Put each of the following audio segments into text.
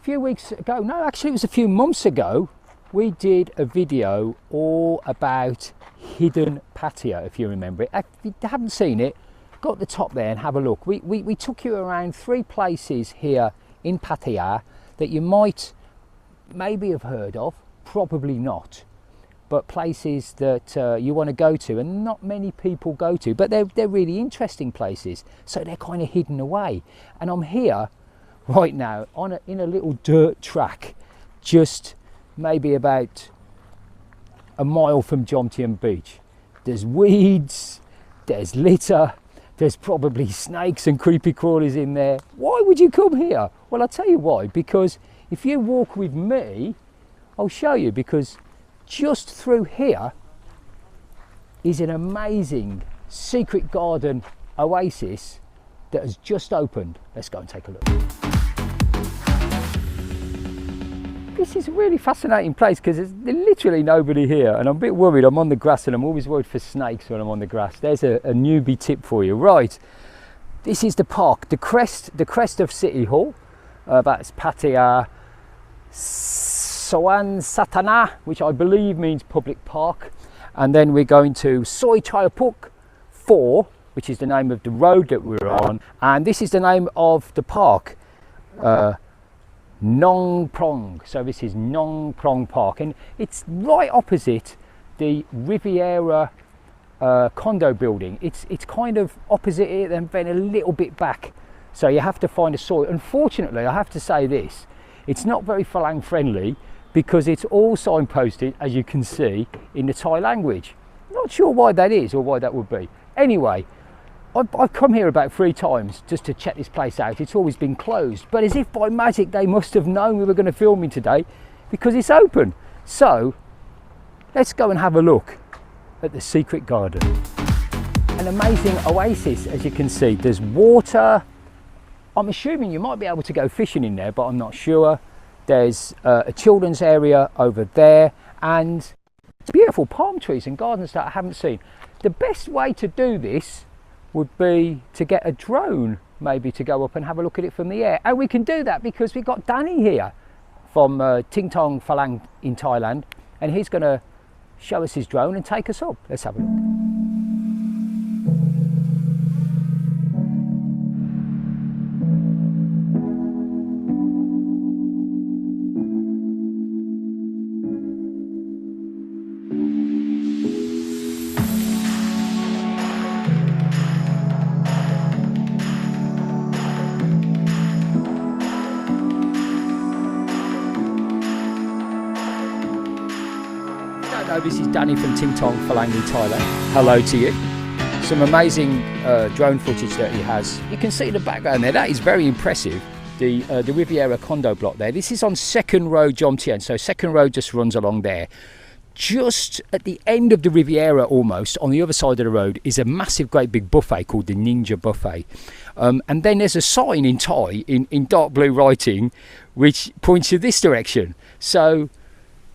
few weeks ago, no, actually it was a few months ago, we did a video all about hidden Pattaya, if you remember it. If you haven't seen it, go at the top there and have a look. We took you around 3 places here in Pattaya that you might maybe have heard of, probably not, but places that you want to go to and not many people go to, but they're really interesting places, so they're kind of hidden away. And I'm here right now in a little dirt track, just maybe about a mile from Jomtien Beach. There's weeds, there's litter, there's probably snakes and creepy crawlies in there. Why would you come here? Well, I'll tell you why, because if you walk with me, I'll show you, because just through here is an amazing secret garden oasis that has just opened. Let's go and take a look. This is a really fascinating place because there's literally nobody here, and I'm a bit worried. I'm on the grass and I'm always worried for snakes when I'm on the grass. There's a newbie tip for you. Right, this is the park, the crest of City Hall. That's Pattaya Soan Satana, which I believe means public park. And then we're going to Soi Chayapuk 4, which is the name of the road that we're on. And this is the name of the park. Non-Prong, so this is Non-Prong Park, and it's right opposite the Riviera condo building. It's kind of opposite it and then a little bit back, so you have to find a soil. Unfortunately, I have to say this, it's not very Falang friendly because it's all signposted, as you can see, in the Thai language. Not sure why that is or why that would be. Anyway, I've come here about 3 times just to check this place out. It's always been closed, but as if by magic they must have known we were going to film it today because it's open. So let's go and have a look at the secret garden. An amazing oasis, as you can see. There's water. I'm assuming you might be able to go fishing in there, but I'm not sure. There's a children's area over there, and beautiful palm trees and gardens that I haven't seen. The best way to do this would be to get a drone, maybe, to go up and have a look at it from the air. And we can do that because we've got Danny here from Ting Tong Farang in Thailand, and he's going to show us his drone and take us up. Let's have a look. This is Danny from Ting Tong Farang in Thailand. Hello to you. Some amazing drone footage that he has. You can see the background there. That is very impressive. The Riviera condo block there. This is on 2nd Road Jomtien. So 2nd Road just runs along there. Just at the end of the Riviera, almost on the other side of the road, is a massive, great big buffet called the Ninja Buffet. And then there's a sign in Thai in dark blue writing, which points to this direction. So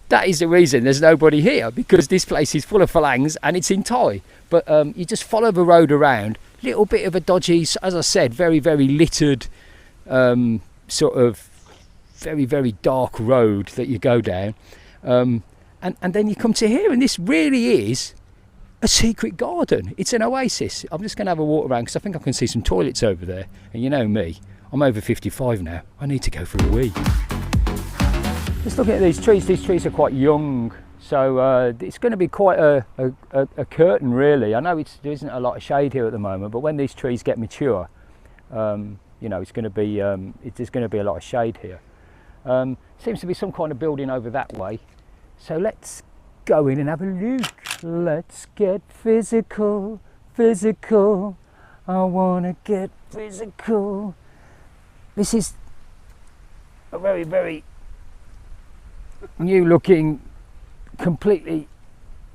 that is the reason there's nobody here, because this place is full of Falangs and it's in Thai. But you just follow the road around, little bit of a dodgy, as I said, very, very littered, sort of very, very dark road that you go down. And then you come to here, and this really is a secret garden. It's an oasis. I'm just going to have a walk around because I think I can see some toilets over there. And you know me, I'm over 55 now. I need to go for a wee. Just looking at these trees. These trees are quite young, so it's going to be quite a curtain, really. I know there isn't a lot of shade here at the moment, but when these trees get mature, you know, it's going to be there's going to be a lot of shade here. Seems to be some kind of building over that way. So let's go in and have a look. Let's get physical, physical. I want to get physical. This is a very, very new looking, completely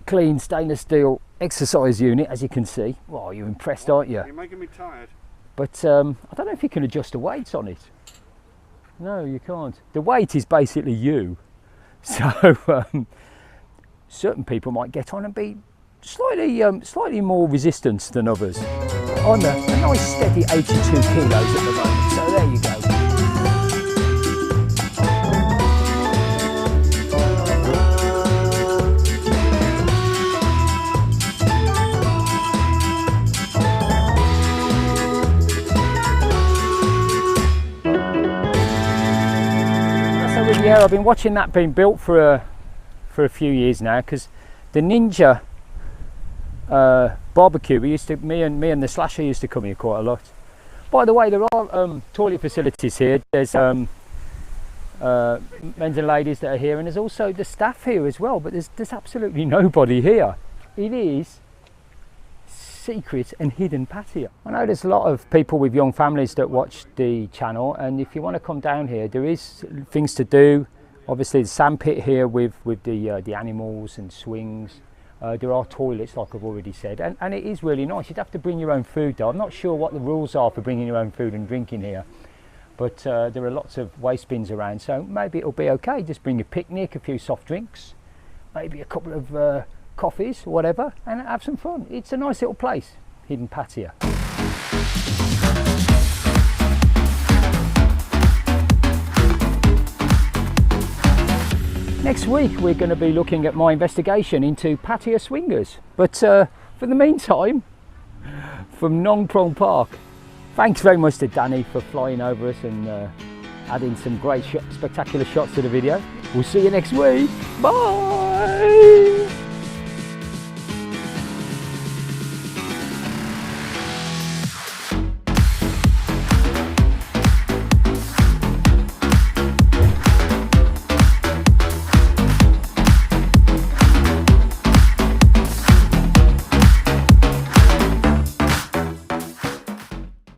clean stainless steel exercise unit, as you can see. Wow, you're impressed, aren't you? You're making me tired. But I don't know if you can adjust the weights on it. No, you can't. The weight is basically you. So certain people might get on and be slightly more resistant than others. I'm a nice steady 82 kilos at the moment, so there you go. But yeah, I've been watching that being built for a few years now, because the Ninja barbecue, me and the Slasher used to come here quite a lot. By the way, there are toilet facilities here. There's men's and ladies that are here, and there's also the staff here as well, but there's absolutely nobody here. It is secret and hidden Pattaya. I know there's a lot of people with young families that watch the channel, and if you want to come down here, there is things to do. Obviously the sandpit here with the animals and swings. There are toilets, like I've already said, and it is really nice. You'd have to bring your own food though. I'm not sure what the rules are for bringing your own food and drinking here, but there are lots of waste bins around, so maybe it'll be okay. Just bring a picnic, a few soft drinks, maybe a couple of coffees, whatever, and have some fun. It's a nice little place, hidden Pattaya. Next week we're going to be looking at my investigation into Pattaya swingers, but for the meantime, from Non-Prong Park, thanks very much to Danny for flying over us and adding some great spectacular shots to the video. We'll see you next week. Bye.